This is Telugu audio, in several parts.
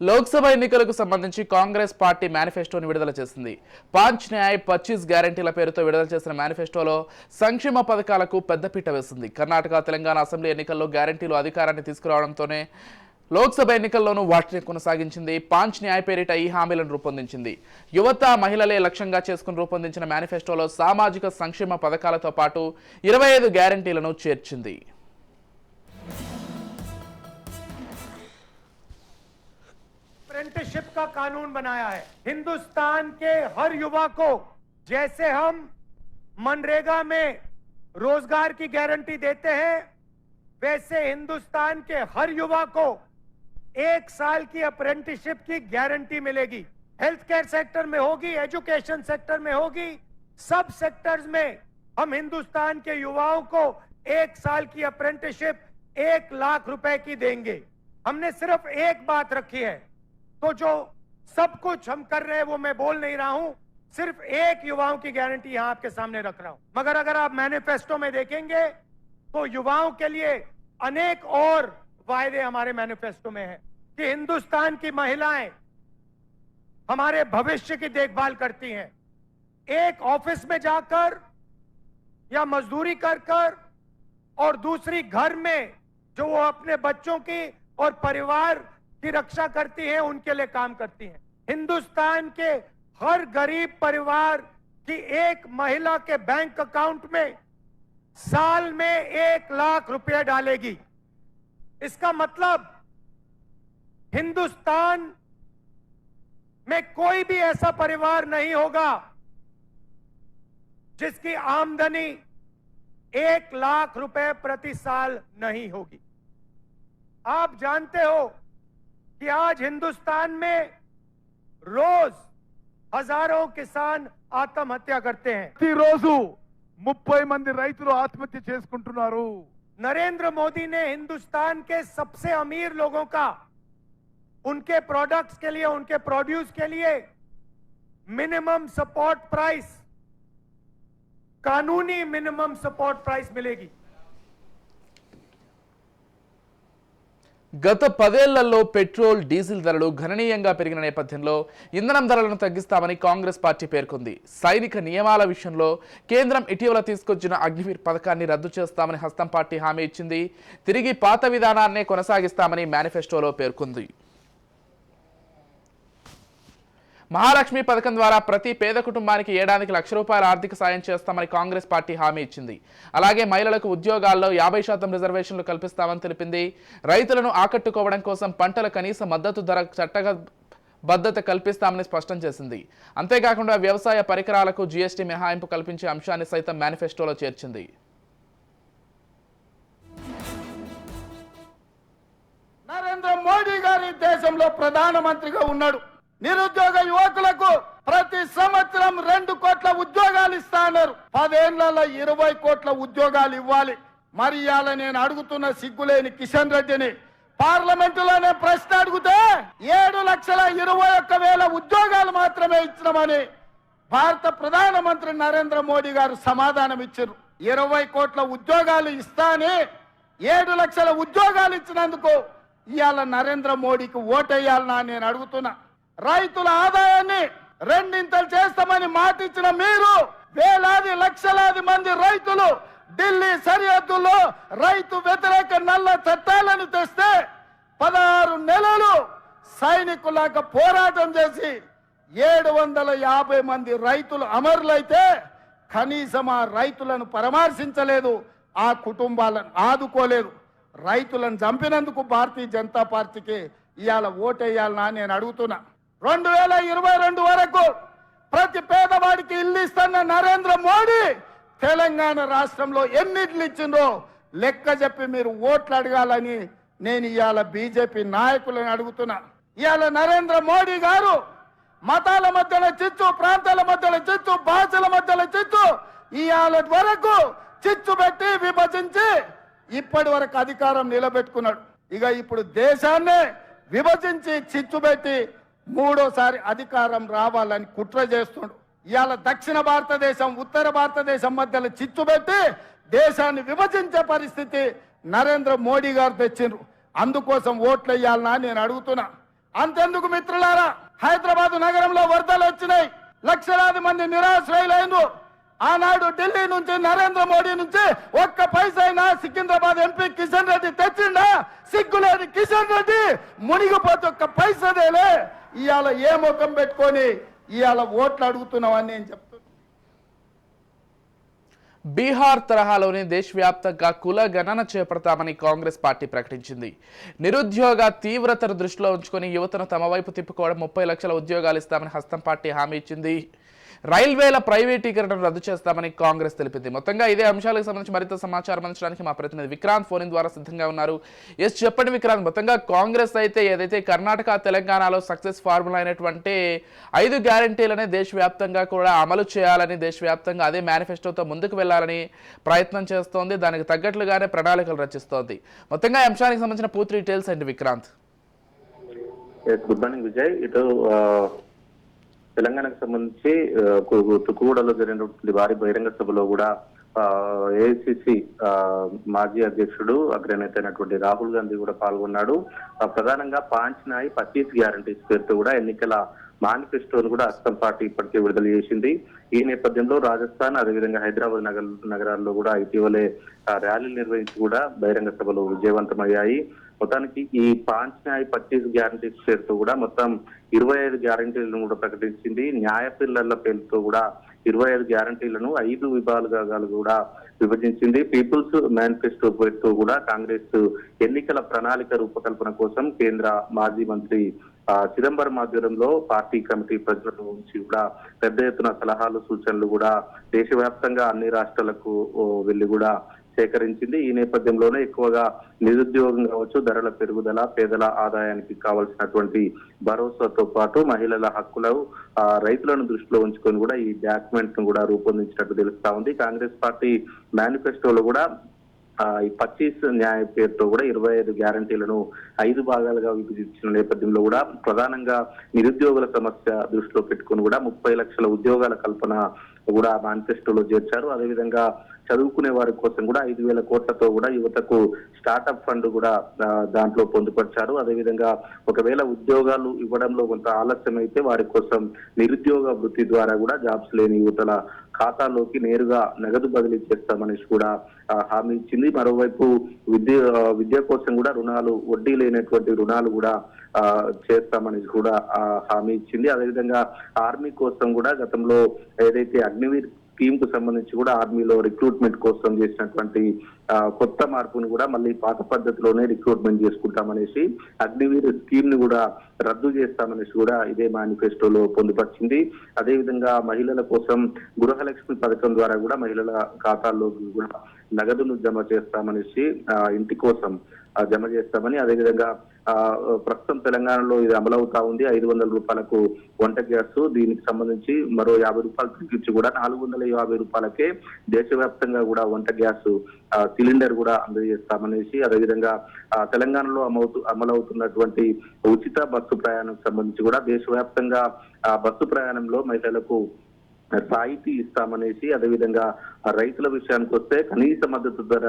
లోక్సభ ఎన్నికలకు సంబంధించి కాంగ్రెస్ పార్టీ మేనిఫెస్టోని విడుదల చేసింది. 5 న్యాయ్ 25 గ్యారెంటీల పేరుతో విడుదల చేసిన మేనిఫెస్టోలో సంక్షేమ పథకాలకు పెద్దపీట వేసింది. కర్ణాటక, తెలంగాణ అసెంబ్లీ ఎన్నికల్లో గ్యారెంటీలు అధికారాన్ని తీసుకురావడంతోనే లోక్సభ ఎన్నికల్లోనూ వాటిని కొనసాగించింది. 5 న్యాయ్ పేరిట ఈ హామీలను రూపొందించింది. యువత, మహిళలే లక్ష్యంగా చేసుకుని రూపొందించిన మేనిఫెస్టోలో సామాజిక సంక్షేమ పథకాలతో పాటు 25 గ్యారెంటీలను చేర్చింది. अप्रेंटिसशिप का कानून बनाया है। हिंदुस्तान के हर युवा को जैसे हम मनरेगा में रोजगार की गारंटी देते हैं, वैसे हिंदुस्तान के हर युवा को 1 साल की अप्रेंटिसशिप की गारंटी मिलेगी। हेल्थ केयर सेक्टर में होगी, एजुकेशन सेक्टर में होगी, सब सेक्टर्स में हम हिंदुस्तान के युवाओं को 1 साल की अप्रेंटिसशिप 1 लाख रुपए की देंगे। हमने सिर्फ एक बात रखी है, तो जो सब कुछ हम कर रहे हैं वो मैं बोल नहीं रहा हूं, सिर्फ एक युवाओं की गारंटी यहां आपके सामने रख रहा हूं। मगर अगर आप मैनिफेस्टो में देखेंगे तो युवाओं के लिए अनेक और वायदे हमारे मैनिफेस्टो में है कि हिंदुस्तान की महिलाएं हमारे भविष्य की देखभाल करती हैं। एक ऑफिस में जाकर या मजदूरी कर कर और दूसरी घर में जो वो अपने बच्चों की और परिवार की रक्षा करती हैं, उनके लिए काम करती हैं। हिंदुस्तान के हर गरीब परिवार की एक महिला के बैंक अकाउंट में साल में 1 लाख रुपए डालेगी। इसका मतलब हिंदुस्तान में कोई भी ऐसा परिवार नहीं होगा जिसकी आमदनी 1 लाख रुपए प्रति साल नहीं होगी। आप जानते हो कि आज हिंदुस्तान में रोज हजारों किसान आत्महत्या करते हैं। ప్రతిరోజు 30 మంది రైతులు ఆత్మహత్య చేసుకుంటున్నారు। नरेंद्र मोदी ने हिंदुस्तान के सबसे अमीर लोगों का उनके प्रोडक्ट्स के लिए, उनके प्रोड्यूस के लिए मिनिमम सपोर्ट प्राइस, कानूनी मिनिमम सपोर्ट प्राइस मिलेगी। గత 10 ఏళ్లలో పెట్రోల్, డీజిల్ ధరలు గణనీయంగా పెరిగిన నేపథ్యంలో ఇంధనం ధరలను తగ్గిస్తామని కాంగ్రెస్ పార్టీ పేర్కొంది. సైనిక నియమాల విషయంలో కేంద్రం ఇటీవల తీసుకొచ్చిన అగ్నివీర్ పథకాన్ని రద్దు చేస్తామని హస్తం పార్టీ హామీ ఇచ్చింది. తిరిగి పాత విధానాన్నే కొనసాగిస్తామని మేనిఫెస్టోలో పేర్కొంది. మహాలక్ష్మి పథకం ద్వారా ప్రతి పేద కుటుంబానికి ఏడాదికి ₹1,00,000 ఆర్థిక సాయం చేస్తామని కాంగ్రెస్ పార్టీ హామీ ఇచ్చింది. అలాగే మహిళలకు ఉద్యోగాల్లో 50% రిజర్వేషన్లు కల్పిస్తామని తెలిపింది. రైతులను ఆకట్టుకోవడం కోసం పంటల కనీస మద్దతు ధర చట్టబద్ధత కల్పిస్తామని స్పష్టం చేసింది. అంతేకాకుండా వ్యవసాయ పరికరాలకు జీఎస్టీ మినహాయింపు కల్పించే అంశాన్ని సైతం మేనిఫెస్టోలో చేర్చింది. నరేంద్ర మోడీ గారి దేశంలో ప్రధానమంత్రిగా ఉన్నాడు. నిరుద్యోగ యువకులకు ప్రతి సంవత్సరం 2 కోట్ల ఉద్యోగాలు ఇస్తాన్నారు. 10 ఏళ్లలో 20 కోట్ల ఉద్యోగాలు ఇవ్వాలి. మరి ఇవాళ నేను అడుగుతున్న సిగ్గులేని కిషన్ రెడ్డిని పార్లమెంటులోనే ప్రశ్న అడిగితే 7,21,000 ఉద్యోగాలు మాత్రమే ఇచ్చినామని భారత ప్రధానమంత్రి నరేంద్ర మోడీ గారు సమాధానం ఇచ్చారు. 20 కోట్ల ఉద్యోగాలు ఇస్తానే 7 లక్షల ఉద్యోగాలు ఇచ్చినందుకు ఇవాళ నరేంద్ర మోడీకి ఓటేయాలనా నేను అడుగుతున్నా. రైతుల ఆదాయాన్ని 2 చేస్తామని మాట ఇచ్చిన మీరు వేలాది లక్షలాది మంది రైతులు ఢిల్లీ సరిహద్దుల్లో రైతు వ్యతిరేక నల్ల చట్టాలను తెస్తే 16 నెలలు సైనికులాగా పోరాటం చేసి 750 మంది రైతులు అమరులైతే కనీసం ఆ రైతులను పరామర్శించలేదు, ఆ కుటుంబాలను ఆదుకోలేదు. రైతులను చంపినందుకు భారతీయ జనతా పార్టీకి ఇవాళ ఓటేయాలనా నేను అడుగుతున్నా. 2022 వరకు ప్రతి పేదవాడికి ఇల్లు ఇస్తున్న నరేంద్ర మోడీ తెలంగాణ రాష్ట్రంలో ఎన్ని ఇల్లు ఇచ్చిందో లెక్క చెప్పి మీరు ఓట్లు అడగాలని నేను ఇవాళ బీజేపీ నాయకులను అడుగుతున్నా. ఇవాళ నరేంద్ర మోడీ గారు మతాల మధ్యలో చిచ్చు, ప్రాంతాల మధ్యలో చిచ్చు, భాషల మధ్యలో చిచ్చు, ఇవాళ వరకు చిచ్చు పెట్టి విభజించి ఇప్పటి వరకు అధికారం నిలబెట్టుకున్నాడు. ఇక ఇప్పుడు దేశాన్ని విభజించి చిచ్చు పెట్టి 3వసారి అధికారం రావాలని కుట్ర చేస్తుండు. ఇవాళ దక్షిణ భారతదేశం, ఉత్తర భారతదేశం మధ్యలో చిచ్చు పెట్టి దేశాన్ని విభజించే పరిస్థితి నరేంద్ర మోడీ గారు తెచ్చిండ్రు. అందుకోసం ఓట్లు వేయాలనా నేను అడుగుతున్నా. అంతెందుకు మిత్రులారా, హైదరాబాద్ నగరంలో వరదలు వచ్చినాయి, లక్షలాది మంది నిరాశ్రయులైన. ఆనాడు ఢిల్లీ నుంచి నరేంద్ర మోడీ నుంచి ఒక్క పైసైనా సికింద్రాబాద్ ఎంపీ కిషన్ రెడ్డి తెచ్చిండా? సిగ్గులేని కిషన్ రెడ్డి మునిగిపోతే ఒక్క పైసదేలే. ఇవాళ ఏ ముఖం పెట్టుకొని ఇవాళ ఓట్లు అడుగుతున్నామని నేను చెప్తున్నా. బీహార్ తరహాలోని దేశవ్యాప్తంగా కుల గణన చేపడతామని కాంగ్రెస్ పార్టీ ప్రకటించింది. నిరుద్యోగ తీవ్రతను దృష్టిలో ఉంచుకొని యువతను తమ వైపు తిప్పుకోవడం 30 లక్షల ఉద్యోగాలు ఇస్తామని హస్తం పార్టీ హామీ ఇచ్చింది. రైల్వేల ప్రైవేటీకరణను రద్దు చేస్తామని కాంగ్రెస్ తెలిపింది. మొత్తంగా ఇదే అంశాలకు సంబంధించి మరింత సమాచారం అందించడానికి మా ప్రతినిధి విక్రాంత్ ఫోన్ ద్వారా సిద్ధంగా ఉన్నారు. చెప్పండి విక్రాంత్, మొత్తంగా కాంగ్రెస్ అయితే ఏదైతే కర్ణాటక తెలంగాణలో సక్సెస్ ఫార్ములా అయినటువంటి 5 గ్యారంటీలనే దేశవ్యాప్తంగా కూడా అమలు చేయాలని, దేశవ్యాప్తంగా అదే మేనిఫెస్టోతో ముందుకు వెళ్లాలని ప్రయత్నం చేస్తోంది. దానికి తగ్గట్లుగానే ప్రణాళికలు రచిస్తోంది. మొత్తంగా ఈ అంశానికి సంబంధించిన పూర్తి డీటెయిల్స్ ఏంటి విక్రాంత్? Good morning Vijay. ఇటు తెలంగాణకు సంబంధించి తుక్కుగూడలో జరిగినటువంటి భారీ బహిరంగ సభలో కూడా ఏఐసిసి మాజీ అధ్యక్షుడు అగ్రనేత అయినటువంటి రాహుల్ గాంధీ కూడా పాల్గొన్నాడు. ప్రధానంగా 25 గ్యారంటీస్ పేరుతో కూడా ఎన్నికల మేనిఫెస్టోను కూడా అస్సాం పార్టీ ఇప్పటికే విడుదల చేసింది. ఈ నేపథ్యంలో రాజస్థాన్ అదేవిధంగా హైదరాబాద్ నగరాల్లో కూడా ఇటీవలే ర్యాలీలు నిర్వహించి కూడా బహిరంగ సభలు విజయవంతమయ్యాయి. మొత్తానికి ఈ 25 గ్యారంటీస్ పేరుతో కూడా మొత్తం 25 గ్యారంటీలను కూడా ప్రకటించింది. న్యాయ పిల్లల పేరుతో కూడా 25 గ్యారంటీలను 5 విభాగాలుగా కూడా విభజించింది. పీపుల్స్ మేనిఫెస్టో పేరుతో కూడా కాంగ్రెస్ ఎన్నికల ప్రణాళిక రూపకల్పన కోసం కేంద్ర మాజీ మంత్రి చిదంబరం ఆధ్వర్యంలో పార్టీ కమిటీ ప్రజల నుంచి కూడా పెద్ద ఎత్తున సలహాలు సూచనలు కూడా దేశవ్యాప్తంగా అన్ని రాష్ట్రాలకు వెళ్లి కూడా సేకరించింది. ఈ నేపథ్యంలోనే ఎక్కువగా నిరుద్యోగం కావచ్చు, ధరల పెరుగుదల, పేదల ఆదాయానికి కావాల్సినటువంటి భరోసాతో పాటు మహిళల హక్కులు, రైతులను దృష్టిలో ఉంచుకొని కూడా ఈ డాక్యుమెంట్ ను కూడా రూపొందించినట్టు తెలుస్తా ఉంది. కాంగ్రెస్ పార్టీ మేనిఫెస్టోలో కూడా ఈ 25 న్యాయ పేరుతో కూడా 25 గ్యారంటీలను 5 భాగాలుగా విభజించిన నేపథ్యంలో కూడా ప్రధానంగా నిరుద్యోగుల సమస్య దృష్టిలో పెట్టుకుని కూడా 30 లక్షల ఉద్యోగాల కల్పన కూడా మేనిఫెస్టోలో చేర్చారు. అదేవిధంగా చదువుకునే వారి కోసం కూడా 5,000 కోట్లతో కూడా యువతకు స్టార్టప్ ఫండ్ కూడా దాంట్లో పొందుపరిచారు. అదేవిధంగా ఒకవేళ ఉద్యోగాలు ఇవ్వడంలో కొంత ఆలస్యం అయితే వారి కోసం నిరుద్యోగ వృత్తి ద్వారా కూడా జాబ్స్ లేని యువతల ఖాతాలోకి నేరుగా నగదు బదిలీ చేస్తామనేసి కూడా హామీ ఇచ్చింది. మరోవైపు విద్య కోసం కూడా రుణాలు, వడ్డీ లేనటువంటి రుణాలు కూడా చేస్తామనేసి కూడా హామీ ఇచ్చింది. అదేవిధంగా ఆర్మీ కోసం కూడా గతంలో ఏదైతే అగ్నివీర్ స్కీమ్ కు సంబంధించి కూడా ఆర్మీలో రిక్రూట్మెంట్ కోసం చేసినటువంటి కొత్త మార్పును కూడా మళ్ళీ పాత పద్ధతిలోనే రిక్రూట్మెంట్ చేసుకుంటామనేసి అగ్నివీర్ స్కీమ్ ని కూడా రద్దు చేస్తామనేసి కూడా ఇదే మేనిఫెస్టోలో పొందుపరిచింది. అదేవిధంగా మహిళల కోసం గృహలక్ష్మి పథకం ద్వారా కూడా మహిళల ఖాతాల్లో కూడా నగదును జమ చేస్తామనేసి, ఇంటి కోసం జమ చేస్తామని, అదేవిధంగా ప్రస్తుతం తెలంగాణలో ఇది అమలవుతా ఉంది. 500 రూపాయలకు వంట గ్యాస్, దీనికి సంబంధించి మరో 50 రూపాయలు తగ్గించి కూడా 450 రూపాయలకే దేశవ్యాప్తంగా కూడా వంట గ్యాస్ సిలిండర్ కూడా అందజేస్తామనేసి, అదేవిధంగా తెలంగాణలో అమలవుతున్నటువంటి ఉచిత బస్సు ప్రయాణం సంబంధించి కూడా దేశవ్యాప్తంగా బస్సు ప్రయాణంలో మహిళలకు రాయితీ ఇస్తామనేసి, అదేవిధంగా రైతుల విషయానికి వస్తే కనీస మద్దతు ధర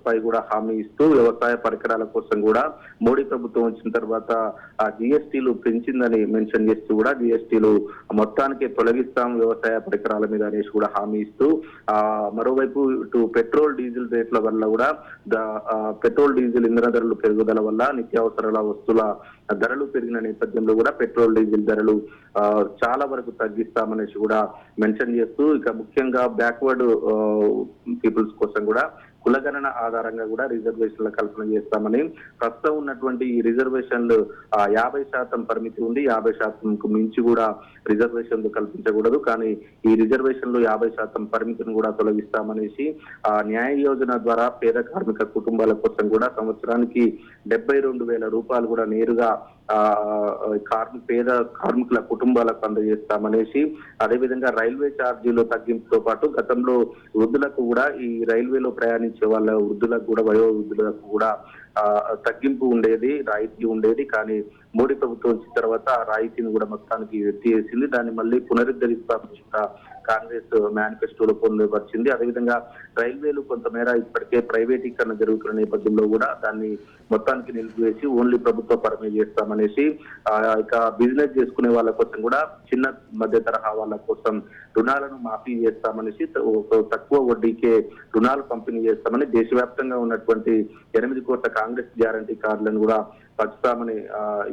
పై కూడా హామీ ఇస్తూ వ్యవసాయ పరికరాల కోసం కూడా మోడీ ప్రభుత్వం వచ్చిన తర్వాత జిఎస్టీలు పెంచిందని మెన్షన్ చేస్తూ కూడా జిఎస్టీలు మొత్తానికి తొలగిస్తాం వ్యవసాయ పరికరాల మీద అనేసి కూడా హామీ ఇస్తూ, మరోవైపు ఇటు పెట్రోల్ డీజిల్ రేట్ల వల్ల కూడా పెట్రోల్ డీజిల్ ఇంధన ధరలు పెరుగుదల వల్ల నిత్యావసరాల వస్తువుల ధరలు పెరిగిన నేపథ్యంలో కూడా పెట్రోల్ డీజిల్ ధరలు చాలా వరకు తగ్గిస్తామనేసి కూడా మెన్షన్ చేస్తూ, ఇక ముఖ్యంగా బ్యాక్వర్డ్ పీపుల్స్ కోసం కూడా కులగణన ఆధారంగా కూడా రిజర్వేషన్ల కల్పన చేస్తామని, ప్రస్తుతం ఉన్నటువంటి ఈ రిజర్వేషన్లు 50% పరిమితి ఉంది, 50%కు మించి కూడా రిజర్వేషన్లు కల్పించకూడదు, కానీ ఈ రిజర్వేషన్లు 50% పరిమితిని కూడా తొలగిస్తామనేసి, న్యాయ యోజన ద్వారా పేద కార్మిక కుటుంబాల కోసం కూడా సంవత్సరానికి 72,000 రూపాయలు కూడా నేరుగా పేద కార్మికుల కుటుంబాలకు అందజేస్తామనేసి, అదేవిధంగా రైల్వే ఛార్జీలు తగ్గింపుతో పాటు గతంలో వృద్ధులకు కూడా ఈ రైల్వేలో ప్రయాణించే వాళ్ళ వృద్ధులకు కూడా వయో వృద్ధులకు కూడా తగ్గింపు ఉండేది, రాయితీ ఉండేది. కానీ మోడీ ప్రభుత్వం వచ్చిన తర్వాత ఆ రాయితీని కూడా మొత్తానికి ఎత్తి వేసింది. దాన్ని మళ్ళీ పునరుద్ధరిస్తామని కాంగ్రెస్ మేనిఫెస్టోలో పొందుపరిచింది. అదేవిధంగా రైల్వేలు కొంతమేర ఇప్పటికే ప్రైవేటీకరణ జరుగుతున్న నేపథ్యంలో కూడా దాన్ని మొత్తానికి నిలిపివేసి ఓన్లీ ప్రభుత్వ పరమే చేస్తామనేసి ఇక బిజినెస్ చేసుకునే వాళ్ళ కోసం కూడా చిన్న మధ్య తరహా వాళ్ళ కోసం రుణాలను మాఫీ చేస్తామనేసి తక్కువ వడ్డీకే రుణాలు పంపిణీ చేస్తామని దేశవ్యాప్తంగా ఉన్నటువంటి 8 కోట్ల కాంగ్రెస్ గ్యారంటీ కార్డులను కూడా పంచుతామని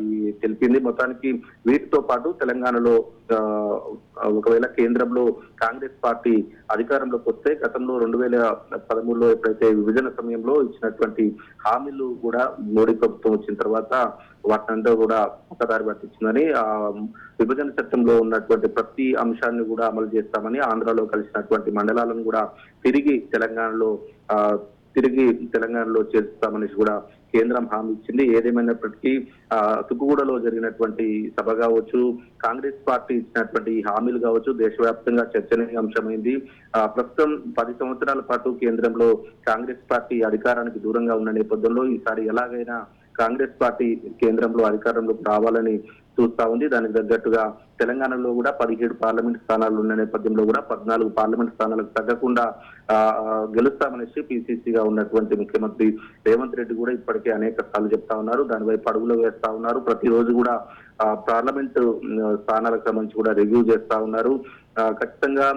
ఈ తెలిపింది. మొత్తానికి వీటితో పాటు తెలంగాణలో ఒకవేళ కేంద్రంలో కాంగ్రెస్ పార్టీ అధికారంలోకి వస్తే గతంలో 2013లో ఎప్పుడైతే విభజన సమయంలో ఇచ్చినటువంటి హామీలు కూడా మోడీ ప్రభుత్వం వచ్చిన తర్వాత వాటినంతా కూడా పక్కదారి పట్టించిందని విభజన చట్టంలో ఉన్నటువంటి ప్రతి అంశాన్ని కూడా అమలు చేస్తామని ఆంధ్రాలో కలిసినటువంటి మండలాలను కూడా తిరిగి తెలంగాణలో చేర్చుతామనేసి కూడా కేంద్రం హామీ ఇచ్చింది. ఏదేమైనప్పటికీ తుక్కుగూడలో జరిగినటువంటి సభ కావచ్చు, కాంగ్రెస్ పార్టీ ఇచ్చినటువంటి హామీలు కావచ్చు దేశవ్యాప్తంగా చర్చనీయాంశమైంది. ప్రస్తుతం 10 సంవత్సరాల పాటు కేంద్రంలో కాంగ్రెస్ పార్టీ అధికారానికి దూరంగా ఉన్న నేపథ్యంలో ఈసారి ఎలాగైనా కాంగ్రెస్ పార్టీ కేంద్రంలో అధికారంలోకి రావాలని చూస్తా ఉంది. దానికి తగ్గట్టుగా తెలంగాణలో కూడా 17 పార్లమెంట్ స్థానాలు ఉన్న నేపథ్యంలో కూడా 14 పార్లమెంట్ స్థానాలకు తగ్గకుండా గెలుస్తామనేసి పిసిసిగా ఉన్నటువంటి ముఖ్యమంత్రి రేవంత్ రెడ్డి కూడా ఇప్పటికే అనేక సార్లు చెప్తా ఉన్నారు. దాని వైపు అడుగులు వేస్తా ఉన్నారు. ప్రతిరోజు కూడా పార్లమెంట్ స్థానాలకు సంబంధించి కూడా రివ్యూ చేస్తా ఉన్నారు. ఖచ్చితంగా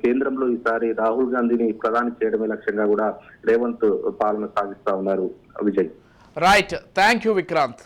కేంద్రంలో ఈసారి రాహుల్ గాంధీని ప్రధాని చేయడమే లక్ష్యంగా కూడా రేవంత్ పాలన సాగిస్తా ఉన్నారు. Vijay. Right, thank you Vikrant.